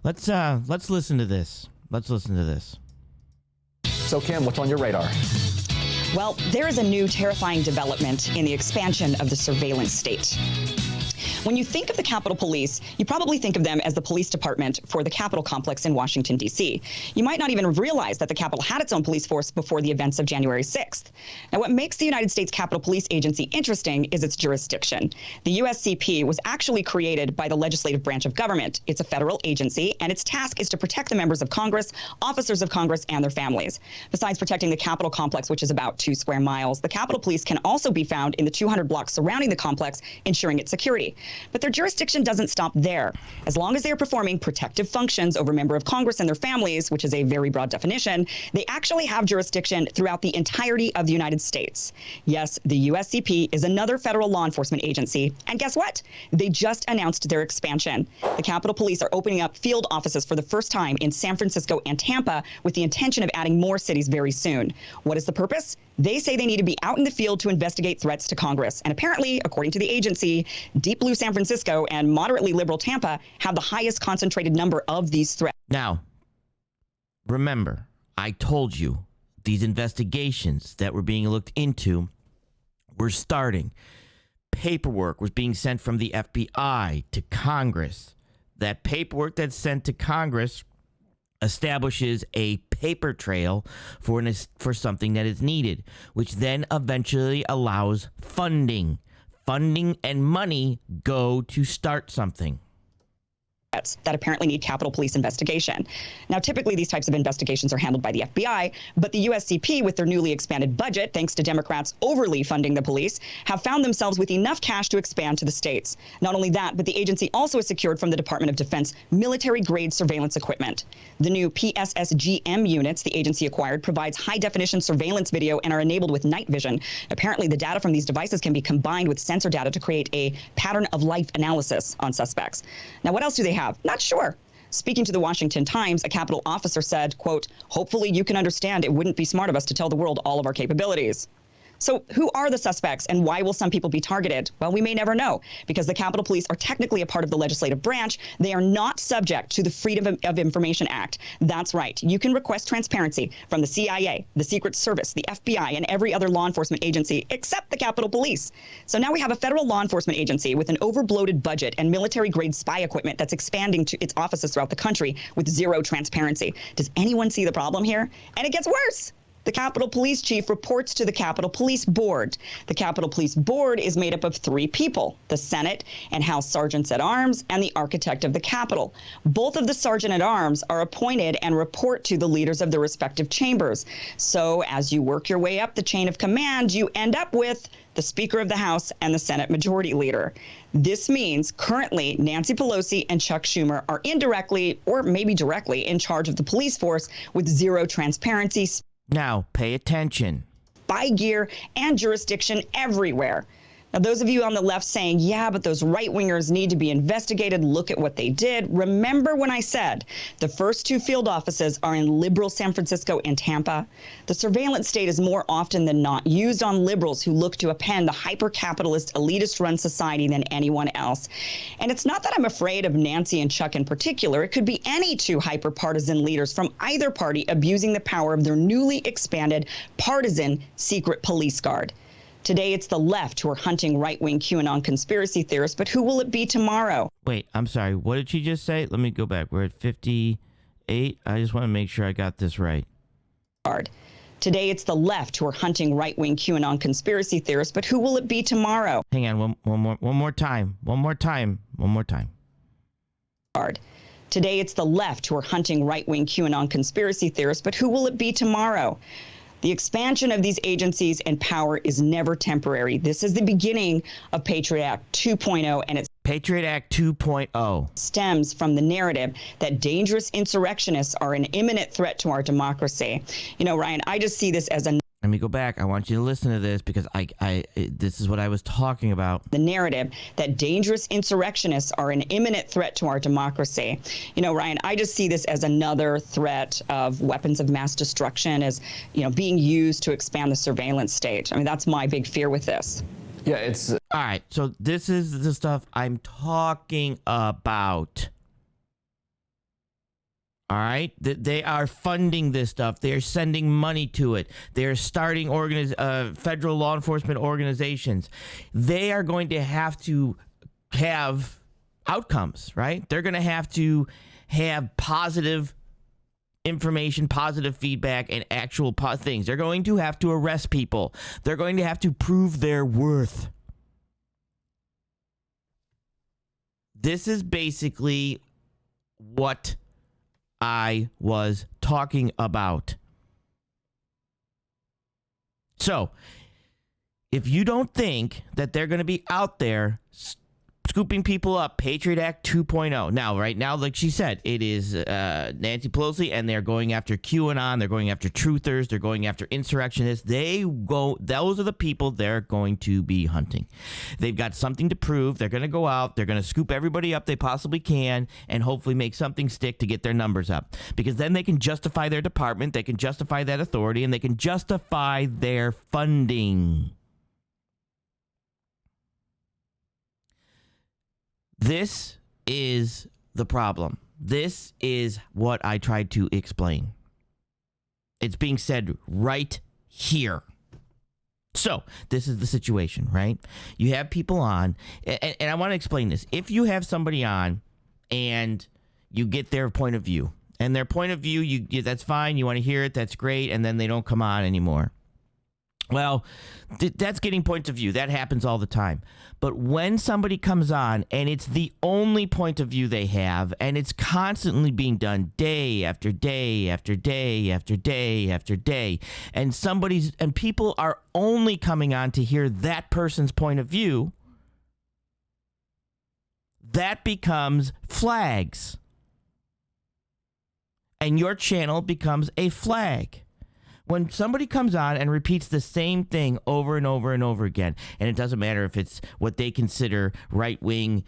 Let's listen to this. So, Kim, what's on your radar? Well, there is a new terrifying development in the expansion of the surveillance state. When you think of the Capitol Police, you probably think of them as the police department for the Capitol complex in Washington, D.C. You might not even realize that the Capitol had its own police force before the events of January 6th. Now, what makes the United States Capitol Police Agency interesting is its jurisdiction. The USCP was actually created by the legislative branch of government. It's a federal agency, and its task is to protect the members of Congress, officers of Congress, and their families. Besides protecting the Capitol complex, which is about 2 square miles, the Capitol Police can also be found in the 200 blocks surrounding the complex, ensuring its security. But their jurisdiction doesn't stop there. As long as they are performing protective functions over members of Congress and their families, which is a very broad definition, they actually have jurisdiction throughout the entirety of the United States. Yes, the USCP is another federal law enforcement agency. And guess what? They just announced their expansion. The Capitol Police are opening up field offices for the first time in San Francisco and Tampa with the intention of adding more cities very soon. What is the purpose? They say they need to be out in the field to investigate threats to Congress. And apparently, according to the agency, Deep Blue San Francisco and moderately liberal Tampa have the highest concentrated number of these threats. Now, remember, I told you these investigations that were being looked into were starting. Paperwork was being sent from the FBI to Congress. That paperwork that's sent to Congress establishes a paper trail for something that is needed, which then eventually allows funding. Funding and money go to start something. That apparently need Capitol Police investigation. Now, typically these types of investigations are handled by the FBI, but the USCP, with their newly expanded budget, thanks to Democrats overly funding the police, have found themselves with enough cash to expand to the states. Not only that, but the agency also has secured from the Department of Defense military-grade surveillance equipment. The new PSSGM units the agency acquired provides high-definition surveillance video and are enabled with night vision. Apparently, the data from these devices can be combined with sensor data to create a pattern of life analysis on suspects. Now, what else do they have? Not sure. Speaking to the Washington Times, a Capitol officer said, quote, "Hopefully you can understand it wouldn't be smart of us to tell the world all of our capabilities." So who are the suspects and why will some people be targeted? Well, we may never know because the Capitol Police are technically a part of the legislative branch. They are not subject to the Freedom of Information Act. That's right. You can request transparency from the CIA, the Secret Service, the FBI, and every other law enforcement agency except the Capitol Police. So now we have a federal law enforcement agency with an overbloated budget and military-grade spy equipment that's expanding to its offices throughout the country with zero transparency. Does anyone see the problem here? And it gets worse. The Capitol Police Chief reports to the Capitol Police Board. The Capitol Police Board is made up of 3 people, the Senate and House Sergeants at Arms and the Architect of the Capitol. Both of the Sergeant at Arms are appointed and report to the leaders of their respective chambers. So as you work your way up the chain of command, you end up with the Speaker of the House and the Senate Majority Leader. This means currently Nancy Pelosi and Chuck Schumer are indirectly or maybe directly in charge of the police force with zero transparency. Now, pay attention. Spy gear and jurisdiction everywhere. Now, those of you on the left saying, yeah, but those right-wingers need to be investigated, look at what they did. Remember when I said the first 2 field offices are in liberal San Francisco and Tampa? The surveillance state is more often than not used on liberals who look to append the hyper-capitalist, elitist-run society than anyone else. And it's not that I'm afraid of Nancy and Chuck in particular. It could be any 2 hyper-partisan leaders from either party abusing the power of their newly expanded partisan secret police guard. Today, it's the left who are hunting right-wing QAnon conspiracy theorists, but who will it be tomorrow? Wait, I'm sorry. What did she just say? Let me go back. We're at 58. I just want to make sure I got this right. Today, it's the left who are hunting right-wing QAnon conspiracy theorists, but who will it be tomorrow? Hang on, one more time. Today, it's the left who are hunting right-wing QAnon conspiracy theorists, but who will it be tomorrow? The expansion of these agencies and power is never temporary. This is the beginning of Patriot Act 2.0, and it's Patriot Act 2.0 stems from the narrative that dangerous insurrectionists are an imminent threat to our democracy. You know, Ryan, I just see this as a Let me go back. I want you to listen to this because this is what I was talking about. The narrative that dangerous insurrectionists are an imminent threat to our democracy. You know, Ryan, I just see this as another threat of weapons of mass destruction as, being used to expand the surveillance state. I mean, that's my big fear with this. Yeah, it's... All right, so this is the stuff I'm talking about. All right, they are funding this stuff. They are sending money to it. They are starting federal law enforcement organizations. They are going to have outcomes, right? They're going to have positive information, positive feedback, and actual things. They're going to have to arrest people. They're going to have to prove their worth. This is basically what I was talking about. So, if you don't think that they're going to be out there scooping people up, Patriot Act 2.0. Now, right now, like she said, it is Nancy Pelosi, and they're going after QAnon. They're going after truthers. They're going after insurrectionists. Those are the people they're going to be hunting. They've got something to prove. They're going to go out. They're going to scoop everybody up they possibly can and hopefully make something stick to get their numbers up. Because then they can justify their department. They can justify that authority, and they can justify their funding. This is the problem. This is what I tried to explain. It's being said right here. So, this is the situation, right? You have people on, and I want to explain this. If you have somebody on and you get their point of view, and their point of view, that's fine, you want to hear it, that's great, and then they don't come on anymore. Well, that's getting points of view. That happens all the time. But when somebody comes on and it's the only point of view they have, and it's constantly being done day after day after day after day after day, and people are only coming on to hear that person's point of view, that becomes flags. And your channel becomes a flag. When somebody comes on and repeats the same thing over and over and over again, and it doesn't matter if it's what they consider right-wing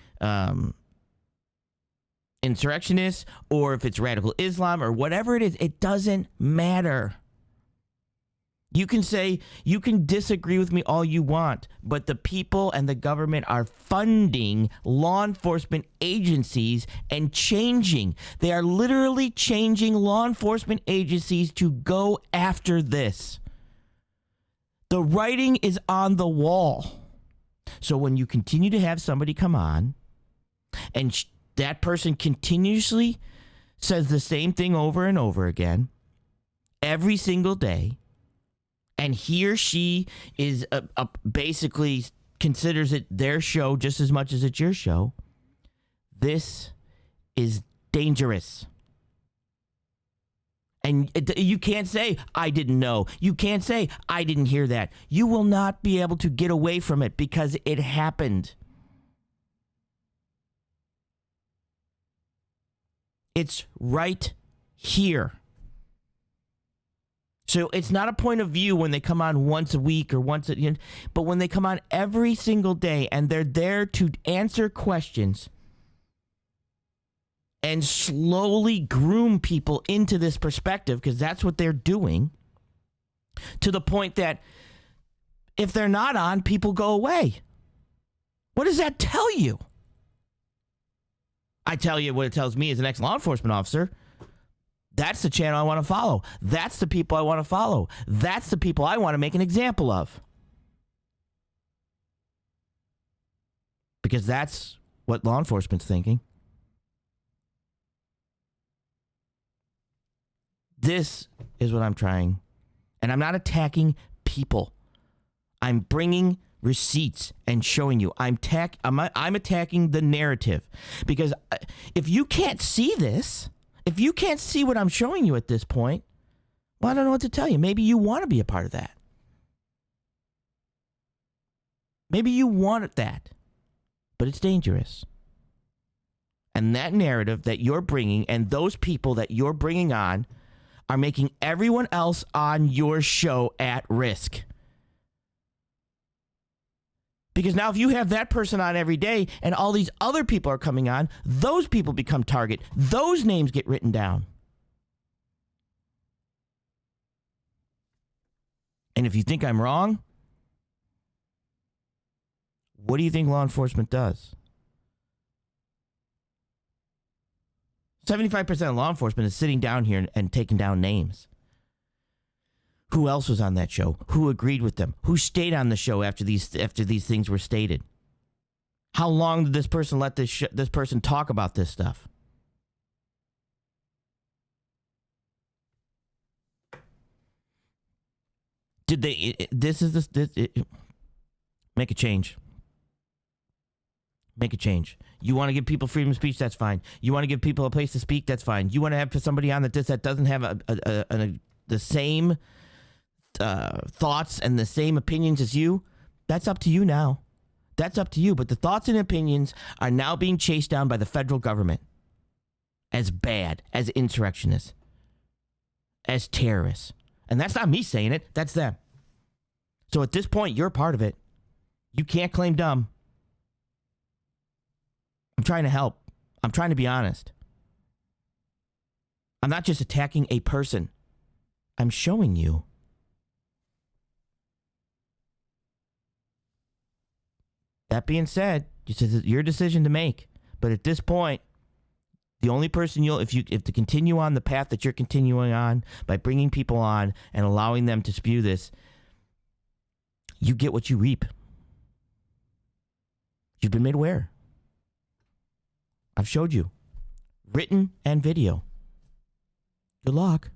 insurrectionists or if it's radical Islam or whatever it is, it doesn't matter. You can disagree with me all you want, but the people and the government are funding law enforcement agencies and changing. They are literally changing law enforcement agencies to go after this. The writing is on the wall. So when you continue to have somebody come on and that person continuously says the same thing over and over again, every single day, and he or she is basically considers it their show just as much as it's your show, this is dangerous. And you can't say, I didn't know. You can't say, I didn't hear that. You will not be able to get away from it because it happened. It's right here. So it's not a point of view when they come on once a week or but when they come on every single day and they're there to answer questions and slowly groom people into this perspective, because that's what they're doing, to the point that if they're not on, people go away. What does that tell you? I tell you what it tells me as an ex-law enforcement officer. That's the channel I want to follow. That's the people I want to follow. That's the people I want to make an example of. Because that's what law enforcement's thinking. This is what I'm trying. And I'm not attacking people. I'm bringing receipts and showing you. I'm attacking the narrative. Because if you can't see this, if you can't see what I'm showing you at this point, well, I don't know what to tell you. Maybe you want to be a part of that. Maybe you want that. But it's dangerous. And that narrative that you're bringing and those people that you're bringing on are making everyone else on your show at risk. Because now if you have that person on every day and all these other people are coming on, those people become target. Those names get written down. And if you think I'm wrong, what do you think law enforcement does? 75% of law enforcement is sitting down here and taking down names. Who else was on that show? Who agreed with them? Who stayed on the show after these things were stated? How long did this person let this person talk about this stuff? Did they? Make a change. Make a change. You want to give people freedom of speech? That's fine. You want to give people a place to speak? That's fine. You want to have somebody on that doesn't have the same thoughts and the same opinions as you? That's up to you now. That's up to you. But the thoughts and opinions are now being chased down by the federal government as bad, as insurrectionists, as terrorists. And that's not me saying it. That's them. So at this point, you're a part of it. You can't claim dumb. I'm trying to help. I'm trying to be honest. I'm not just attacking a person. I'm showing you. That being said, it's your decision to make. But at this point, the only person if to continue on the path that you're continuing on by bringing people on and allowing them to spew this, you get what you reap. You've been made aware. I've showed you. Written and video. Good luck.